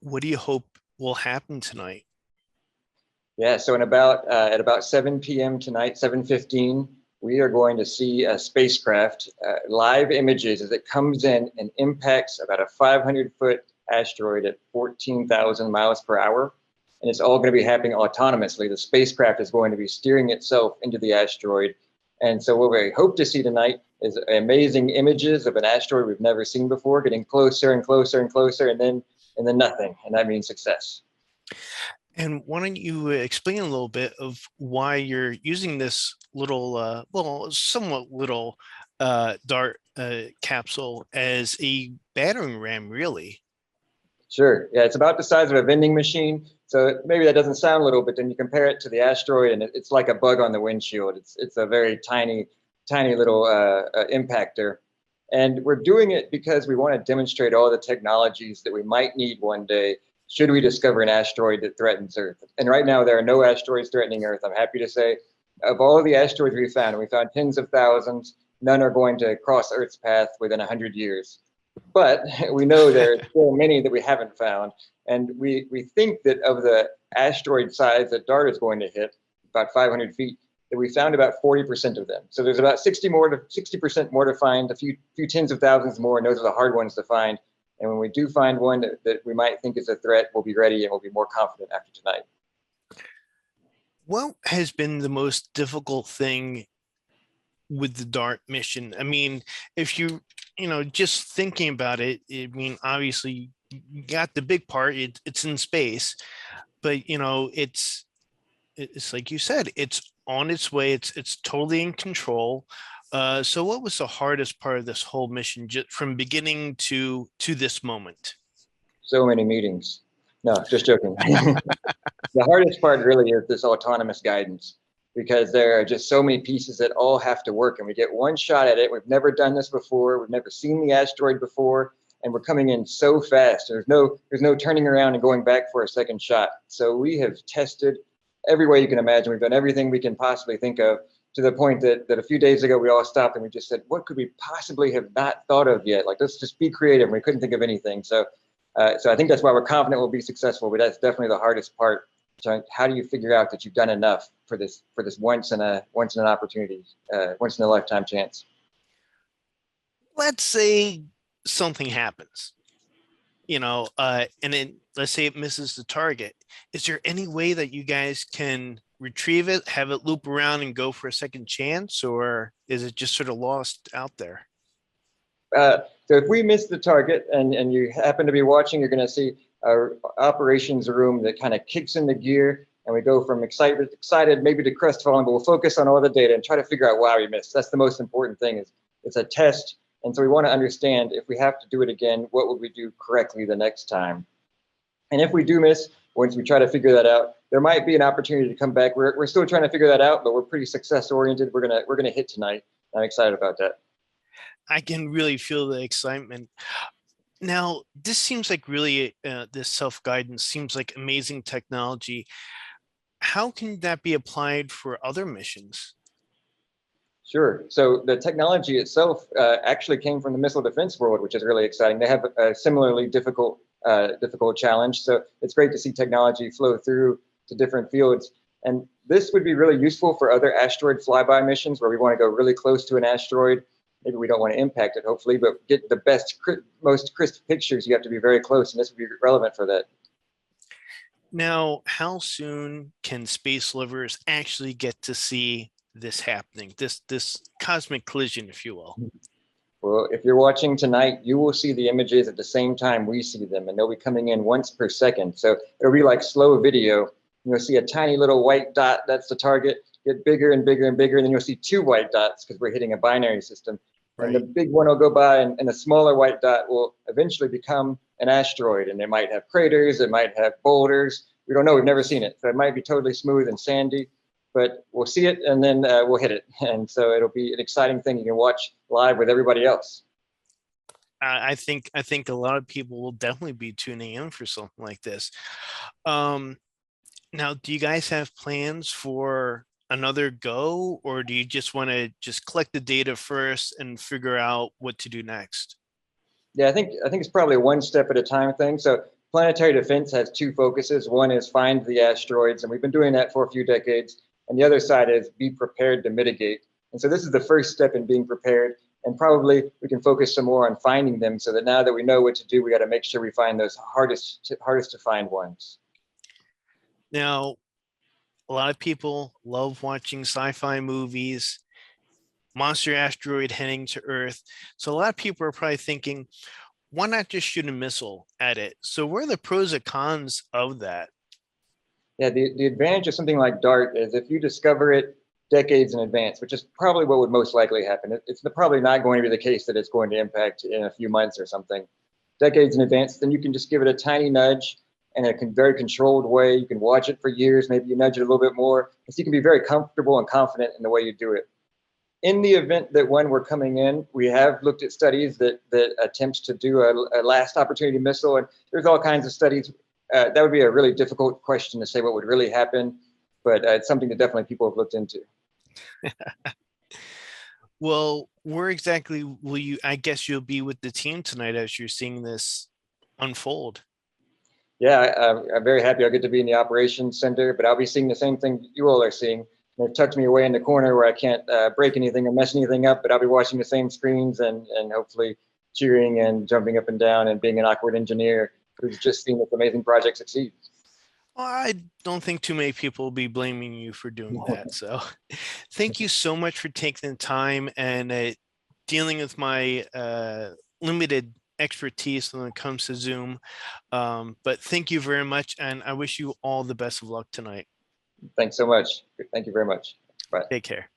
What do you hope will happen tonight? Yeah, so in about at about 7 p.m. tonight, 7:15, we are going to see a spacecraft, live images as it comes in and impacts about a 500-foot asteroid at 14,000 miles per hour. And it's all going to be happening autonomously. The spacecraft is going to be steering itself into the asteroid. And so what we hope to see tonight is amazing images of an asteroid we've never seen before, getting closer and closer and closer, and then nothing. And that means success. And why don't you explain a little bit of why you're using this little, well, somewhat little DART capsule as a battering ram, really? Sure. Yeah, it's about the size of a vending machine. So maybe that doesn't sound little, but then you compare it to the asteroid, and it's like a bug on the windshield. It's a very tiny little impactor, and we're doing it because we want to demonstrate all the technologies that we might need one day should we discover an asteroid that threatens Earth. And right now, there are no asteroids threatening Earth. I'm happy to say, of all of the asteroids we found, and we found tens of thousands, none are going to cross Earth's path within 100 years. But we know there are still many that we haven't found. And we think that of the asteroid size that DART is going to hit, about 500 feet, that we found about 40% of them. So there's about 60% more to find, a few tens of thousands more, and those are the hard ones to find. And when we do find one that we might think is a threat, we'll be ready and we'll be more confident after tonight. What has been the most difficult thing with the DART mission? I mean, if just thinking about it, I mean, obviously you got the big part, it's in space, but it's like you said, it's on its way, it's totally in control. So what was the hardest part of this whole mission, just from beginning to this moment? So many meetings. No, just joking. The hardest part really is this autonomous guidance, because there are just so many pieces that all have to work, and we get one shot at it. We've never done this before. We've never seen the asteroid before, and we're coming in so fast. There's no turning around and going back for a second shot. So we have tested every way you can imagine. We've done everything we can possibly think of, to the point that a few days ago we all stopped and we just said, what could we possibly have not thought of yet? Like, let's just be creative. We couldn't think of anything. So I think that's why we're confident we'll be successful, but that's definitely the hardest part. So how do you figure out that you've done enough for this once in an opportunity, once in a lifetime chance? Let's say something happens, and then let's say it misses the target. Is there any way that you guys can retrieve it, have it loop around and go for a second chance, or is it just sort of lost out there? So if we miss the target and you happen to be watching, you're going to see our operations room that kind of kicks into gear, and we go from excited maybe to crestfallen, but we'll focus on all the data and try to figure out why we missed. That's the most important thing. Is it's a test, and so we want to understand, if we have to do it again, what would we do correctly the next time? And if we do miss, once we try to figure that out, there might be an opportunity to come back. We're still trying to figure that out, but we're pretty success oriented. We're gonna hit tonight. I'm excited about that. I can really feel the excitement. Now, this seems like really, this self-guidance seems like amazing technology. How can that be applied for other missions? Sure. So the technology itself actually came from the missile defense world, which is really exciting. They have a similarly difficult challenge. So it's great to see technology flow through to different fields. And this would be really useful for other asteroid flyby missions where we want to go really close to an asteroid. Maybe we don't want to impact it, hopefully, but get the most crisp pictures. You have to be very close, and this would be relevant for that. Now, how soon can space lovers actually get to see this happening, this cosmic collision, if you will? Well, if you're watching tonight, you will see the images at the same time we see them, and they'll be coming in once per second. So it'll be like slow video. You'll see a tiny little white dot, that's the target, get bigger and bigger and bigger, and then you'll see two white dots because we're hitting a binary system. Right. And the big one will go by, and the smaller white dot will eventually become an asteroid, and it might have craters, it might have boulders. We don't know, we've never seen it. So it might be totally smooth and sandy, but we'll see it, and then we'll hit it. And so it'll be an exciting thing you can watch live with everybody else. I think a lot of people will definitely be tuning in for something like this. Now, do you guys have plans for another go, or do you just want to just collect the data first and figure out what to do next? Yeah, I think it's probably a one step at a time thing. So planetary defense has two focuses. One is find the asteroids, and we've been doing that for a few decades. And the other side is be prepared to mitigate. And so this is the first step in being prepared. And probably we can focus some more on finding them so that now that we know what to do, we got to make sure we find those hardest to find ones. Now, a lot of people love watching sci-fi movies, monster asteroid heading to Earth. So a lot of people are probably thinking, why not just shoot a missile at it? So what are the pros and cons of that? Yeah, the advantage of something like DART is if you discover it decades in advance, which is probably what would most likely happen. It's probably not going to be the case that it's going to impact in a few months or something. Decades in advance, then you can just give it a tiny nudge in a very controlled way. You can watch it for years. Maybe you nudge it a little bit more. So you can be very comfortable and confident in the way you do it. In the event that when we're coming in, we have looked at studies that attempts to do a last opportunity missile, and there's all kinds of studies. That would be a really difficult question to say what would really happen, but it's something that definitely people have looked into. Well, where exactly will you, I guess you'll be with the team tonight as you're seeing this unfold. Yeah, I'm very happy I'll get to be in the operations center, but I'll be seeing the same thing you all are seeing. They've tucked me away in the corner where I can't break anything or mess anything up, but I'll be watching the same screens and hopefully cheering and jumping up and down and being an awkward engineer who's just seen this amazing project succeed. Well, I don't think too many people will be blaming you for doing that. So thank you so much for taking the time and dealing with my limited expertise when it comes to Zoom. But thank you very much. And I wish you all the best of luck tonight. Thanks so much. Thank you very much. Bye. Take care.